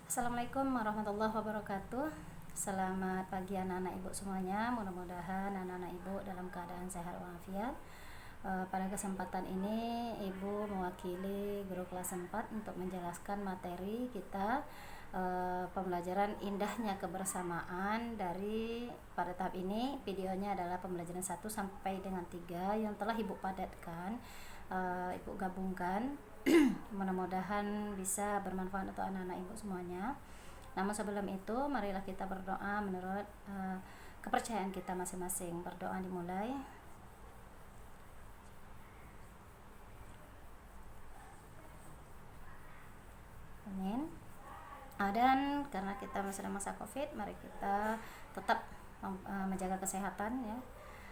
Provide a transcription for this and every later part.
Assalamualaikum warahmatullahi wabarakatuh. Selamat pagi anak-anak ibu semuanya. Mudah-mudahan anak-anak ibu dalam keadaan sehat walafiat. Pada kesempatan ini ibu mewakili guru kelas 4 untuk menjelaskan materi kita, pembelajaran indahnya kebersamaan. Dari pada tahap ini videonya adalah pembelajaran 1 sampai dengan 3 yang telah ibu padatkan, ibu gabungkan. Mudah-mudahan bisa bermanfaat untuk anak-anak ibu semuanya. Namun sebelum itu marilah kita berdoa menurut kepercayaan kita masing-masing. Berdoa dimulai. Amin. Dan karena kita sedang masa COVID, mari kita tetap menjaga kesehatan ya.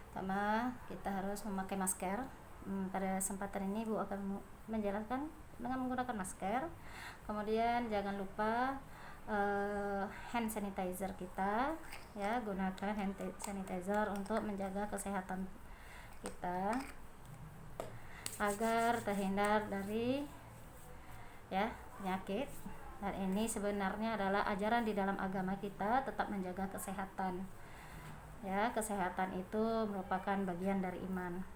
Pertama, kita harus memakai masker. Pada kesempatan ini Ibu akan menjelaskan dengan menggunakan masker. Kemudian jangan lupa hand sanitizer kita ya, gunakan hand sanitizer untuk menjaga kesehatan kita agar terhindar dari ya penyakit. Dan ini sebenarnya adalah ajaran di dalam agama kita, tetap menjaga kesehatan ya. Kesehatan itu merupakan bagian dari iman.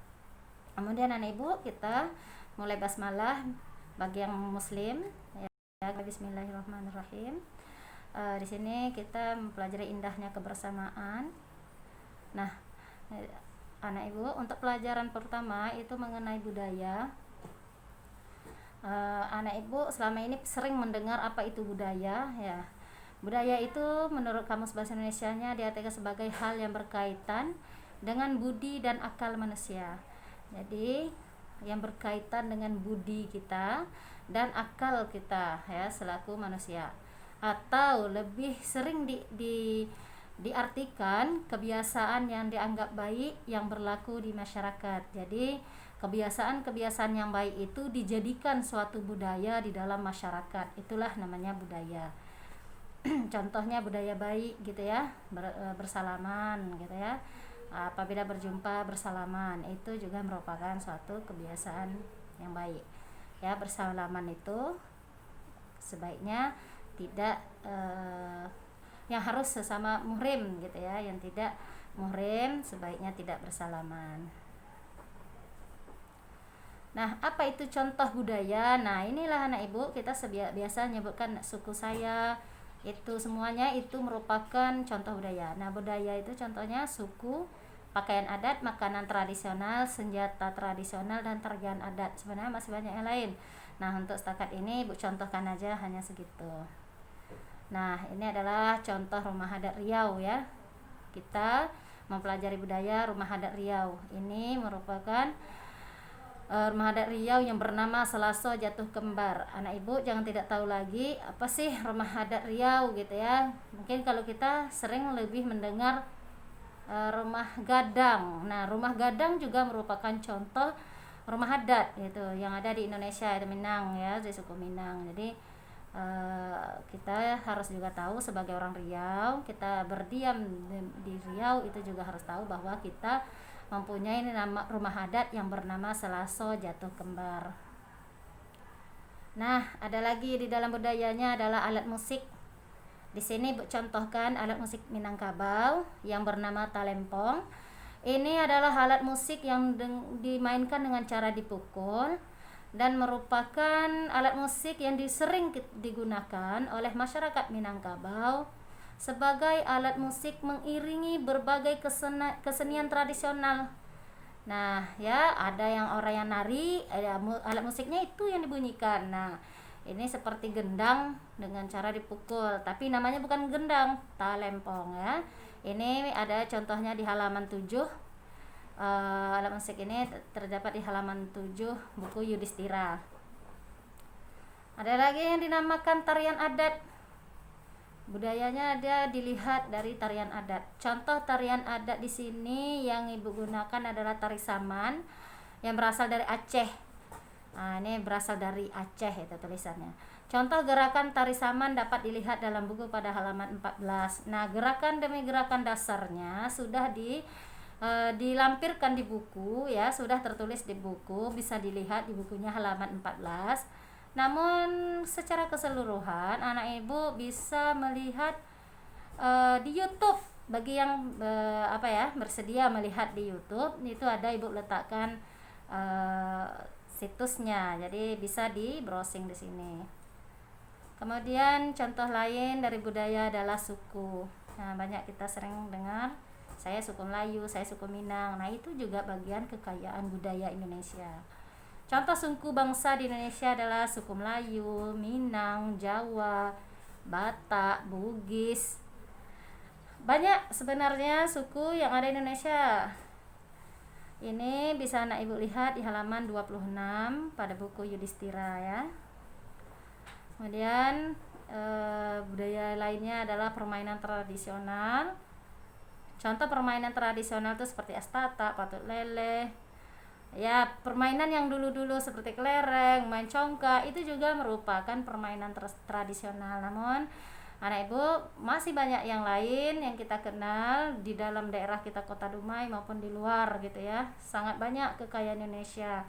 Kemudian anak ibu, kita mulai basmalah bagi yang muslim ya. Bismillahirrahmanirrahim. Di sini kita mempelajari indahnya kebersamaan. Nah, anak ibu, untuk pelajaran pertama itu mengenai budaya. Anak ibu selama ini sering mendengar apa itu budaya ya. Budaya itu menurut Kamus Bahasa Indonesianya diartikan sebagai hal yang berkaitan dengan budi dan akal manusia. Jadi yang berkaitan dengan budi kita dan akal kita ya selaku manusia, atau lebih sering diartikan kebiasaan yang dianggap baik yang berlaku di masyarakat. Jadi kebiasaan-kebiasaan yang baik itu dijadikan suatu budaya di dalam masyarakat, itulah namanya budaya. Contohnya budaya baik gitu ya, bersalaman gitu ya, apabila berjumpa bersalaman, itu juga merupakan suatu kebiasaan yang baik ya. Bersalaman itu sebaiknya tidak yang harus sesama muhrim gitu ya, yang tidak muhrim sebaiknya tidak bersalaman. Nah, apa itu contoh budaya? Nah, inilah anak ibu, kita biasa menyebutkan suku saya, itu semuanya itu merupakan contoh budaya. Nah, budaya itu contohnya suku, pakaian adat, makanan tradisional, senjata tradisional, dan tarian adat. Sebenarnya masih banyak yang lain. Nah, untuk setakat ini ibu contohkan aja hanya segitu. Nah, ini adalah contoh rumah adat Riau ya. Kita mempelajari budaya rumah adat Riau. Ini merupakan rumah adat Riau yang bernama Selaso Jatuh Kembar. Anak ibu jangan tidak tahu lagi apa sih rumah adat Riau gitu ya. Mungkin kalau kita sering lebih mendengar rumah gadang. Nah, rumah gadang juga merupakan contoh rumah adat gitu yang ada di Indonesia, di Minang ya, di suku Minang. Jadi kita harus juga tahu sebagai orang Riau, kita berdiam di Riau itu juga harus tahu bahwa kita mempunyai nama rumah adat yang bernama Selaso Jatuh Kembar. Nah, ada lagi di dalam budayanya adalah alat musik. Di sini contohkan alat musik Minangkabau yang bernama talempong. Ini adalah alat musik yang dimainkan dengan cara dipukul dan merupakan alat musik yang sering digunakan oleh masyarakat Minangkabau sebagai alat musik mengiringi berbagai kesenian tradisional. Nah, ya, ada yang orang yang nari, alat musiknya itu yang dibunyikan. Nah, ini seperti gendang dengan cara dipukul, tapi namanya bukan gendang, talempong ya. Ini ada contohnya di halaman 7. Alat musik ini terdapat di halaman 7 buku Yudhistira. Ada lagi yang dinamakan tarian adat. Budayanya ada dilihat dari tarian adat. Contoh tarian adat di sini yang ibu gunakan adalah tari saman yang berasal dari Aceh. Nah, ini berasal dari Aceh itu tulisannya. Contoh gerakan tari saman dapat dilihat dalam buku pada halaman 14. Nah, gerakan demi gerakan dasarnya sudah dilampirkan di buku ya, sudah tertulis di buku, bisa dilihat di bukunya halaman 14. Namun secara keseluruhan anak ibu bisa melihat di YouTube. Bagi yang bersedia melihat di YouTube, itu ada ibu letakkan situsnya, jadi bisa di browsing di sini. Kemudian contoh lain dari budaya adalah suku. Nah, banyak kita sering dengar, saya suku Melayu, saya suku Minang. Nah, itu juga bagian kekayaan budaya Indonesia. Contoh suku bangsa di Indonesia adalah suku Melayu, Minang, Jawa, Batak, Bugis. Banyak sebenarnya suku yang ada di Indonesia. Ini bisa anak ibu lihat di halaman 26 pada buku Yudhistira ya. Kemudian budaya lainnya adalah permainan tradisional. Contoh permainan tradisional itu seperti estata, patut leleh. Ya, permainan yang dulu-dulu seperti kelereng, main congkak itu juga merupakan permainan tradisional. Namun anak ibu masih banyak yang lain yang kita kenal di dalam daerah kita Kota Dumai maupun di luar gitu ya. Sangat banyak kekayaan Indonesia.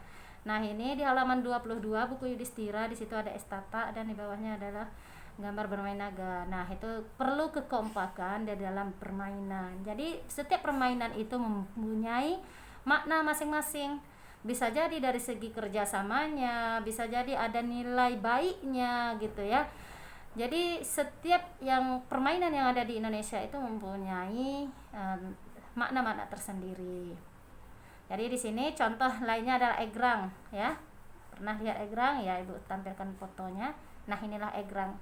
Nah, ini di halaman 22 buku Yudhistira, di situ ada estata dan di bawahnya adalah gambar bermain naga. Nah, itu perlu kekompakan di dalam permainan. Jadi setiap permainan itu mempunyai makna masing-masing. Bisa jadi dari segi kerjasamanya, bisa jadi ada nilai baiknya gitu ya. Jadi setiap permainan yang ada di Indonesia itu mempunyai makna-makna tersendiri. Jadi di sini contoh lainnya adalah egrang ya. Pernah lihat egrang ya, ibu tampilkan fotonya. Nah, inilah egrang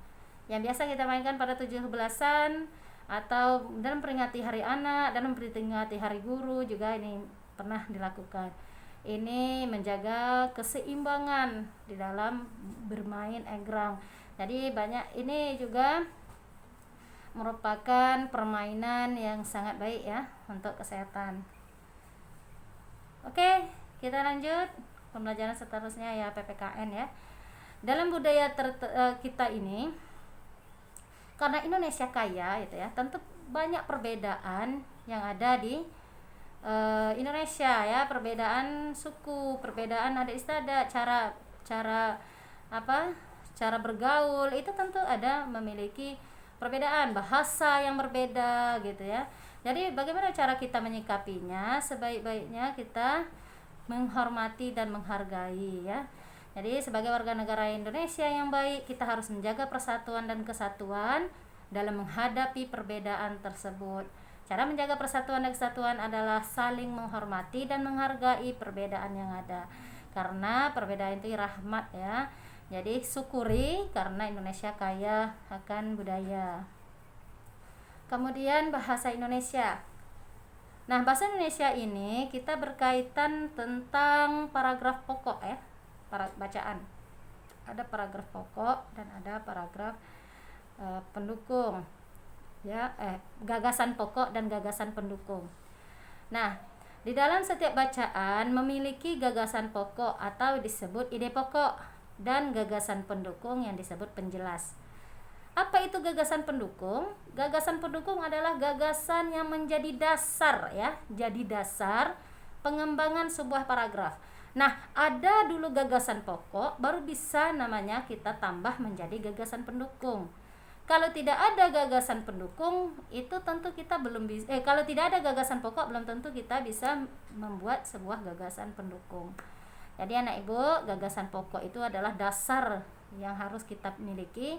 yang biasa kita mainkan pada 17-an atau dalam peringati hari anak dan memperingati hari guru juga ini pernah dilakukan. Ini menjaga keseimbangan di dalam bermain egrang. Jadi banyak, ini juga merupakan permainan yang sangat baik ya untuk kesehatan. Oke, kita lanjut pembelajaran seterusnya ya, PPKN ya. Dalam budaya kita ini, karena Indonesia kaya gitu ya, tentu banyak perbedaan yang ada di Indonesia ya, perbedaan suku, perbedaan adat istiadat, cara bergaul itu tentu ada memiliki perbedaan, bahasa yang berbeda gitu ya. Jadi bagaimana cara kita menyikapinya? Sebaik-baiknya kita menghormati dan menghargai ya. Jadi sebagai warga negara Indonesia yang baik, kita harus menjaga persatuan dan kesatuan dalam menghadapi perbedaan tersebut. Cara menjaga persatuan dan kesatuan adalah saling menghormati dan menghargai perbedaan yang ada. Karena perbedaan itu rahmat ya. Jadi syukuri karena Indonesia kaya akan budaya. Kemudian bahasa Indonesia. Nah, bahasa Indonesia ini kita berkaitan tentang paragraf pokok ya. Bacaan. Ada paragraf pokok dan ada paragraf pendukung. Ya, gagasan pokok dan gagasan pendukung. Nah, di dalam setiap bacaan memiliki gagasan pokok atau disebut ide pokok dan gagasan pendukung yang disebut penjelas. Apa itu gagasan pendukung? Gagasan pendukung adalah gagasan yang menjadi dasar ya, jadi dasar pengembangan sebuah paragraf. Nah, ada dulu gagasan pokok, baru bisa namanya kita tambah menjadi gagasan pendukung. Kalau tidak ada gagasan pendukung, itu tentu kita belum bisa. Kalau tidak ada gagasan pokok, belum tentu kita bisa membuat sebuah gagasan pendukung. Jadi anak ibu, gagasan pokok itu adalah dasar yang harus kita miliki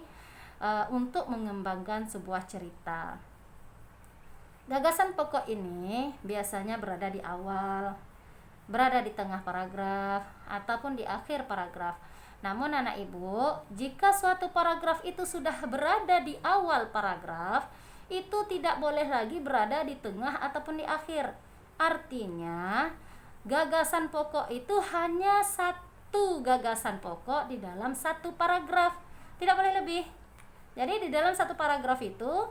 untuk mengembangkan sebuah cerita. Gagasan pokok ini biasanya berada di awal, berada di tengah paragraf, ataupun di akhir paragraf. Namun anak ibu, jika suatu paragraf itu sudah berada di awal paragraf, itu tidak boleh lagi berada di tengah ataupun di akhir. Artinya, gagasan pokok itu hanya satu gagasan pokok di dalam satu paragraf, tidak boleh lebih. Jadi di dalam satu paragraf itu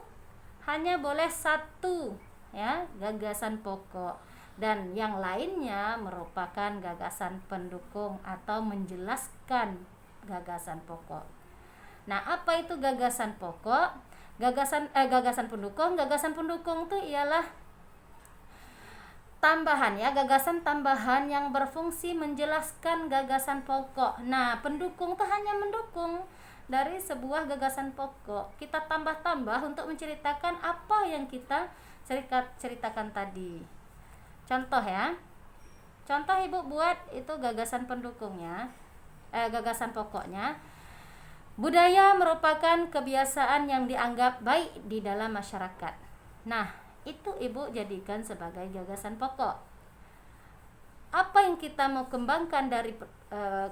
hanya boleh satu ya gagasan pokok. Dan yang lainnya merupakan gagasan pendukung atau menjelaskan gagasan pokok. Nah, apa itu gagasan pokok? Gagasan pendukung. Gagasan pendukung itu ialah tambahan ya, gagasan tambahan yang berfungsi menjelaskan gagasan pokok. Nah, pendukung itu hanya mendukung dari sebuah gagasan pokok. Kita tambah-tambah untuk menceritakan apa yang kita ceritakan tadi. Contoh ya. Contoh Ibu buat itu gagasan pendukungnya, gagasan pokoknya. Budaya merupakan kebiasaan yang dianggap baik di dalam masyarakat. Nah, itu Ibu jadikan sebagai gagasan pokok. Apa yang kita mau kembangkan dari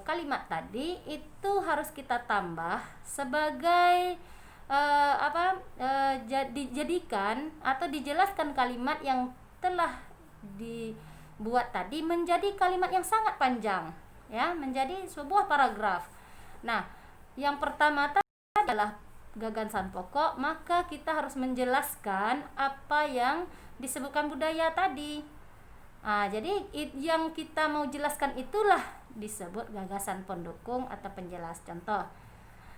kalimat tadi itu harus kita tambah sebagai dijadikan atau dijelaskan kalimat yang telah dibuat tadi menjadi kalimat yang sangat panjang ya, menjadi sebuah paragraf. Nah, yang pertama adalah gagasan pokok, maka kita harus menjelaskan apa yang disebutkan budaya tadi. Jadi yang kita mau jelaskan itulah disebut gagasan pendukung atau penjelas. Contoh,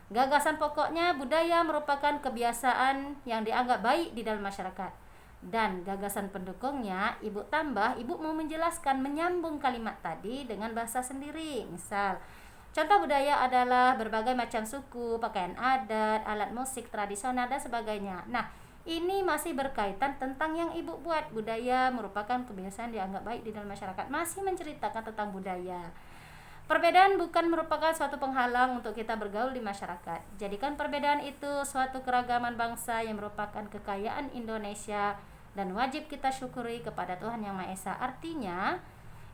gagasan pokoknya budaya merupakan kebiasaan yang dianggap baik di dalam masyarakat. Dan gagasan pendukungnya Ibu tambah, Ibu mau menjelaskan, menyambung kalimat tadi dengan bahasa sendiri. Misal, contoh budaya adalah berbagai macam suku, pakaian adat, alat musik tradisional dan sebagainya. Nah, ini masih berkaitan tentang yang Ibu buat. Budaya merupakan kebiasaan dianggap baik di dalam masyarakat. Masih menceritakan tentang budaya. Perbedaan bukan merupakan suatu penghalang untuk kita bergaul di masyarakat. Jadikan perbedaan itu suatu keragaman bangsa yang merupakan kekayaan Indonesia dan wajib kita syukuri kepada Tuhan Yang Maha Esa. Artinya,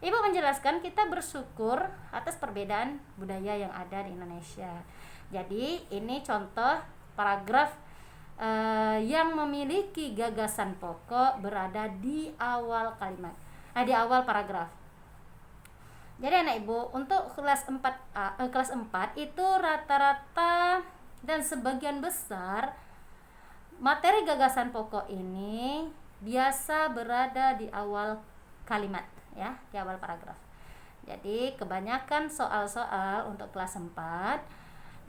Ibu menjelaskan kita bersyukur atas perbedaan budaya yang ada di Indonesia. Jadi ini contoh paragraf yang memiliki gagasan pokok berada di awal kalimat, di awal paragraf. Jadi anak Ibu, untuk kelas 4 itu rata-rata dan sebagian besar materi gagasan pokok ini biasa berada di awal kalimat ya, di awal paragraf. Jadi kebanyakan soal-soal untuk kelas 4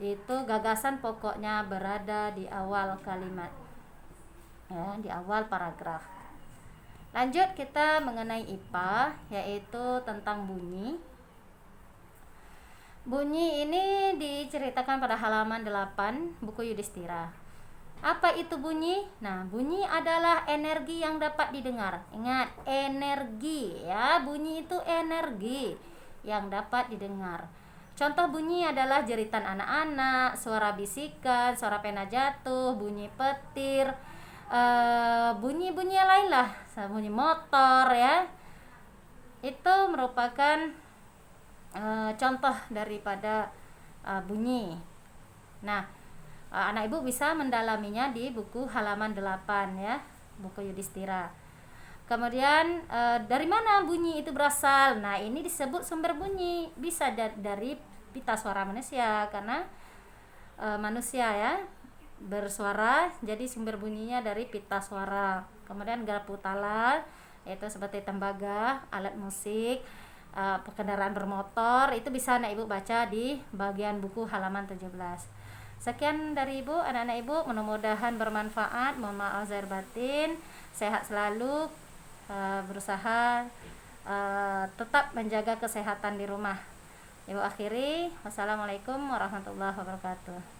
itu gagasan pokoknya berada di awal kalimat ya, di awal paragraf. Lanjut kita mengenai IPA, yaitu tentang bunyi. Bunyi ini diceritakan pada halaman 8 buku Yudhistira. Apa itu bunyi? Nah, bunyi adalah energi yang dapat didengar. Ingat, energi ya, bunyi itu energi yang dapat didengar. Contoh bunyi adalah jeritan anak-anak, suara bisikan, suara pena jatuh, bunyi petir, bunyi-bunyi lain lah, bunyi motor ya. Itu merupakan contoh daripada bunyi. Nah, anak Ibu bisa mendalaminya di buku halaman 8 ya, buku Yudhistira. Kemudian dari mana bunyi itu berasal? Nah, ini disebut sumber bunyi. Bisa dari pita suara manusia, karena manusia ya bersuara, jadi sumber bunyinya dari pita suara. Kemudian garpu tala, yaitu seperti tembaga, alat musik, kendaraan bermotor, itu bisa anak Ibu baca di bagian buku halaman 17. Sekian dari Ibu, anak-anak Ibu, mudah-mudahan bermanfaat. Mohon maaf zahir batin, sehat selalu, berusaha tetap menjaga kesehatan di rumah. Ibu akhiri, wassalamualaikum warahmatullahi wabarakatuh.